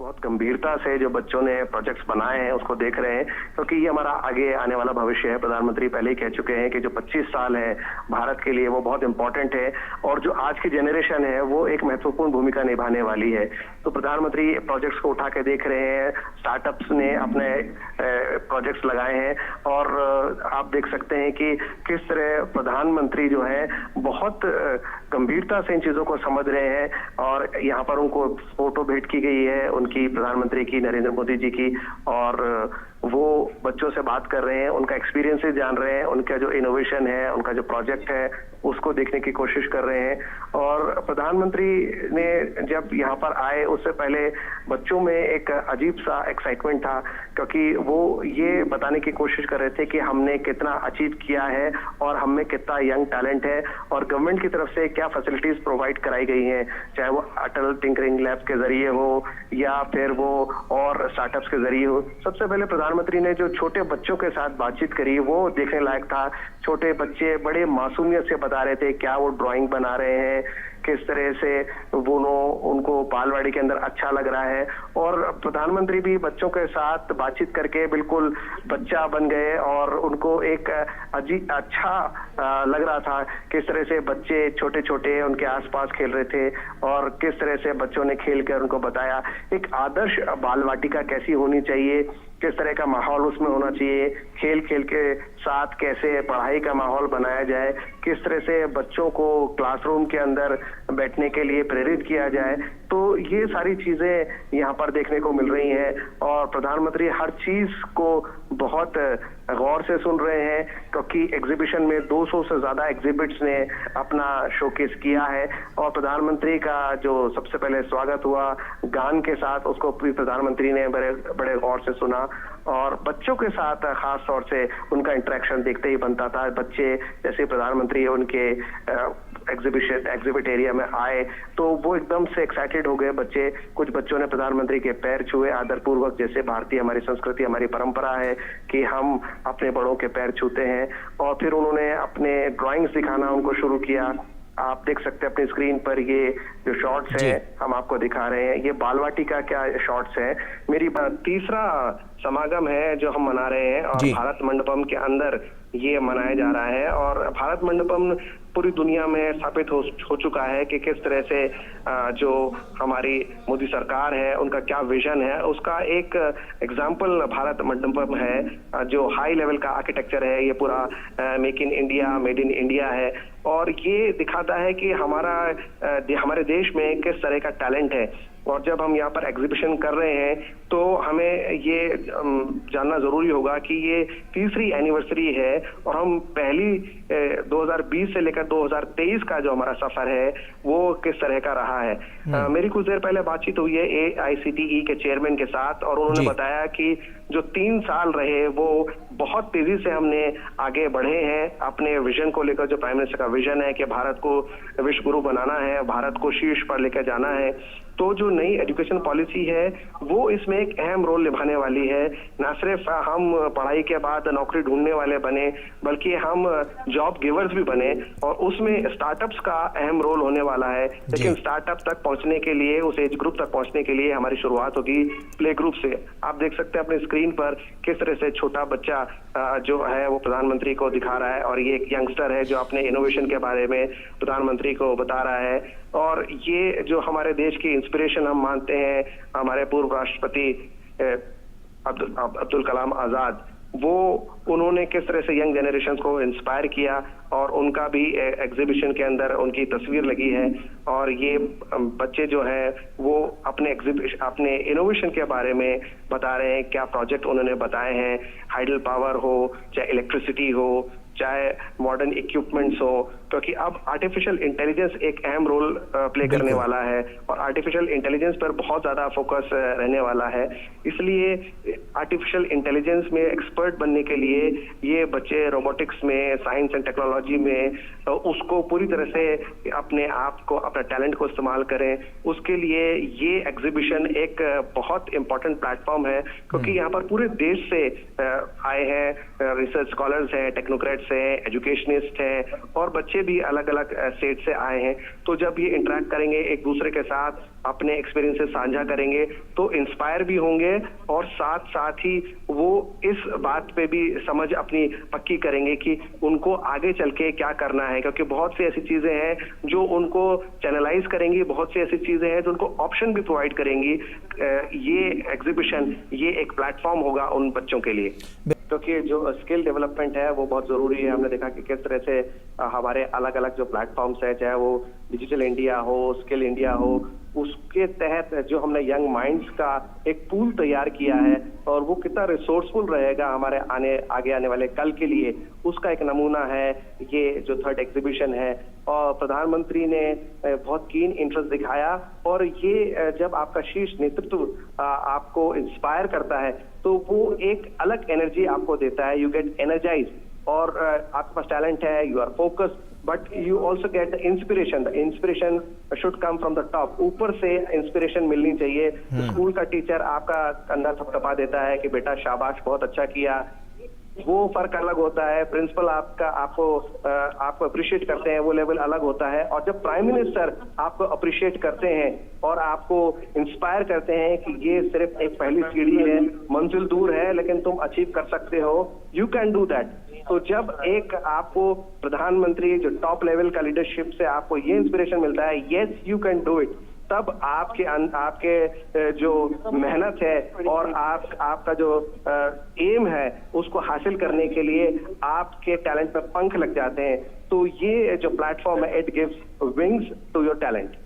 बहुत गंभीरता से जो बच्चों ने प्रोजेक्ट्स बनाए हैं उसको देख रहे हैं, क्योंकि ये हमारा आगे आने वाला भविष्य है। प्रधानमंत्री पहले ही कह चुके हैं कि जो 25 साल है भारत के लिए वो बहुत इंपॉर्टेंट है और जो आज की जनरेशन है वो एक महत्वपूर्ण भूमिका निभाने वाली है। तो प्रधानमंत्री प्रोजेक्ट्स को उठा के देख रहे हैं, स्टार्टअप्स ने अपने प्रोजेक्ट्स लगाए हैं और आप देख सकते हैं कि किस तरह प्रधानमंत्री जो है बहुत गंभीरता से इन चीजों को समझ रहे हैं और यहाँ पर उनको फोटो भेंट की गई है उनकी, प्रधानमंत्री की, नरेंद्र मोदी जी की, और वो बच्चों से बात कर रहे हैं, उनका एक्सपीरियंसेस जान रहे हैं, उनका जो इनोवेशन है, उनका जो प्रोजेक्ट है उसको देखने की कोशिश कर रहे हैं। और प्रधानमंत्री ने जब यहाँ पर आए उससे पहले बच्चों में एक अजीब सा एक्साइटमेंट था, क्योंकि वो ये बताने की कोशिश कर रहे थे कि हमने कितना अचीव किया है और हम में कितना यंग टैलेंट है और गवर्नमेंट की तरफ से क्या फैसिलिटीज प्रोवाइड कराई गई हैं, चाहे वो अटल टिंकरिंग लैब के जरिए हो या फिर वो और स्टार्टअप्स के जरिए हो। सबसे पहले प्रधानमंत्री ने जो छोटे बच्चों के साथ बातचीत करी वो देखने लायक था। छोटे बच्चे बड़े मासूमियत से बता रहे थे क्या वो ड्राइंग बना रहे हैं, किस तरह से वो उनको बालवाड़ी के अंदर अच्छा लग रहा है। और प्रधानमंत्री भी बच्चों के साथ बातचीत करके बिल्कुल बच्चा बन गए और उनको एक अच्छा लग रहा था किस तरह से बच्चे छोटे छोटे उनके आसपास खेल रहे थे और किस तरह से बच्चों ने खेल कर उनको बताया एक आदर्श बाल वाटिका कैसी होनी चाहिए, किस तरह का माहौल उसमें होना चाहिए, खेल खेल के साथ कैसे पढ़ाई का माहौल बनाया जाए, किस तरह से बच्चों को क्लासरूम के अंदर बैठने के लिए प्रेरित किया जाए। तो ये सारी चीजें यहाँ पर देखने को मिल रही हैं और प्रधानमंत्री हर चीज को बहुत गौर से सुन रहे हैं, क्योंकि एग्जीबिशन में 200 से ज्यादा एग्जिबिट्स ने अपना शोकेस किया है और प्रधानमंत्री का जो सबसे पहले स्वागत हुआ गान के साथ, उसको भी प्रधानमंत्री ने बड़े गौर से सुना और बच्चों के साथ खास तौर से उनका इंटरेक्शन देखते ही बनता था। बच्चे जैसे प्रधानमंत्री उनके एग्जिबिट एरिया में आए तो वो एकदम से एक्साइटेड हो गए बच्चे। कुछ बच्चों ने प्रधानमंत्री के पैर छुए आदरपूर्वक, जैसे भारतीय हमारी संस्कृति हमारी परंपरा है कि हम अपने बड़ों के पैर छूते हैं। और फिर उन्होंने अपने ड्राइंग्स दिखाना उनको शुरू किया। आप देख सकते हैं अपनी स्क्रीन पर ये जो शॉट्स हैं हम आपको दिखा रहे हैं, ये बालवाटिका क्या शॉट्स हैं। मेरी तीसरा समागम है जो हम मना रहे हैं और भारत मंडपम के अंदर ये मनाया जा रहा है और भारत मंडपम पूरी दुनिया में स्थापित हो चुका है कि किस तरह से जो हमारी मोदी सरकार है उनका क्या विजन है, उसका एक एग्जाम्पल भारत मंडपम है जो हाई लेवल का आर्किटेक्चर है। ये पूरा make in India, made in India है और ये दिखाता है कि हमारे देश में किस तरह का टैलेंट है। और जब हम यहाँ पर एग्जीबिशन कर रहे हैं तो हमें ये जानना जरूरी होगा कि ये तीसरी एनिवर्सरी है और हम पहली 2020 से लेकर 2023 का जो हमारा सफर है वो किस तरह का रहा है। मेरी कुछ देर पहले बातचीत हुई है AICTE के चेयरमैन के साथ और उन्होंने बताया कि जो 3 साल रहे वो बहुत तेजी से हमने आगे बढ़े हैं अपने विजन को लेकर। जो प्राइम मिनिस्टर का विजन है कि भारत को विश्व गुरु बनाना है, भारत को शीर्ष पर लेकर जाना है, तो जो नई एजुकेशन पॉलिसी है वो इसमें एक अहम रोल निभाने वाली है। न सिर्फ हम पढ़ाई के बाद नौकरी ढूंढने वाले बने बल्कि हम जॉब गिवर्स भी बने और उसमें स्टार्टअप्स का अहम रोल होने वाला है। लेकिन स्टार्टअप तक पहुंचने के लिए, उस एज ग्रुप तक पहुंचने के लिए हमारी शुरुआत होगी प्ले ग्रुप से। आप देख सकते हैं अपनी स्क्रीन पर किस तरह से छोटा बच्चा जो है वो प्रधानमंत्री को दिखा रहा है और ये एक यंगस्टर है जो अपने इनोवेशन के बारे में प्रधानमंत्री को बता रहा है। और ये जो हमारे देश की इंस्पिरेशन हम मानते हैं हमारे पूर्व राष्ट्रपति अब्दुल कलाम आजाद, वो उन्होंने किस तरह से यंग जनरेशन को इंस्पायर किया और उनका भी एग्जीबिशन के अंदर उनकी तस्वीर लगी है। और ये बच्चे जो है वो अपने इनोवेशन के बारे में बता रहे हैं, क्या प्रोजेक्ट उन्होंने बताए हैं, हाइडल पावर हो, चाहे इलेक्ट्रिसिटी हो, चाहे मॉडर्न इक्विपमेंट्स हो, क्योंकि अब आर्टिफिशियल इंटेलिजेंस एक अहम रोल प्ले करने वाला है और आर्टिफिशियल इंटेलिजेंस पर बहुत ज्यादा फोकस रहने वाला है। इसलिए आर्टिफिशियल इंटेलिजेंस में एक्सपर्ट बनने के लिए ये बच्चे रोबोटिक्स में, साइंस एंड टेक्नोलॉजी में उसको पूरी तरह से अपने आप को, अपना टैलेंट को इस्तेमाल करें। उसके लिए ये एग्जीबिशन एक बहुत इंपॉर्टेंट प्लेटफॉर्म है, क्योंकि यहाँ पर पूरे देश से आए हैं रिसर्च स्कॉलर्स हैं, टेक्नोक्रेट्स हैं, एजुकेशनिस्ट हैं और बच्चे भी अलग अलग स्टेट से आए हैं। तो जब ये इंटरेक्ट करेंगे एक दूसरे के साथ, अपने एक्सपीरियंसेस साझा करेंगे, तो इंस्पायर भी होंगे और साथ साथ ही वो इस बात पे भी समझ अपनी पक्की करेंगे कि उनको आगे चल के क्या करना है, क्योंकि बहुत सी ऐसी चीजें हैं जो उनको चैनलाइज करेंगी, बहुत सी ऐसी चीजें हैं जो उनको ऑप्शन भी प्रोवाइड करेंगी। ये एग्जीबिशन, ये एक प्लेटफॉर्म होगा उन बच्चों के लिए, क्योंकि जो स्किल डेवलपमेंट है वो बहुत जरूरी है। हमने देखा कि किस तरह से हमारे अलग अलग जो प्लेटफॉर्म्स है, चाहे वो डिजिटल इंडिया हो, स्किल इंडिया हो, उसके तहत जो हमने यंग माइंड्स का एक पूल तैयार किया है और वो कितना रिसोर्सफुल रहेगा हमारे आगे आने वाले कल के लिए, उसका एक नमूना है ये जो थर्ड एग्जीबिशन है। और प्रधानमंत्री ने बहुत कीन इंटरेस्ट दिखाया और ये जब आपका शीर्ष नेतृत्व आपको इंस्पायर करता है तो वो एक अलग एनर्जी आपको देता है। यू गेट एनर्जाइज और आपके पास टैलेंट है, you are focused, but you also get inspiration. The inspiration should come from the top, ऊपर से इंस्पिरेशन मिलनी चाहिए। स्कूल का टीचर आपका कंधा थपथपा देता है कि बेटा शाबाश, बहुत अच्छा किया, वो फर्क अलग होता है। प्रिंसिपल आपको अप्रिशिएट करते हैं, वो लेवल अलग होता है। और जब प्राइम मिनिस्टर आपको अप्रिशिएट करते हैं और आपको इंस्पायर करते हैं कि ये सिर्फ एक पहली सीढ़ी है, मंजिल दूर है, लेकिन तुम अचीव कर सकते हो, यू कैन डू दैट। तो जब एक आपको प्रधानमंत्री जो टॉप लेवल का लीडरशिप से आपको ये इंस्पिरेशन मिलता है, yes you can do it, तब आपके जो मेहनत है और आपका जो एम है उसको हासिल करने के लिए आपके टैलेंट में पंख लग जाते हैं। तो ये जो प्लेटफॉर्म है, it gives wings to your talent.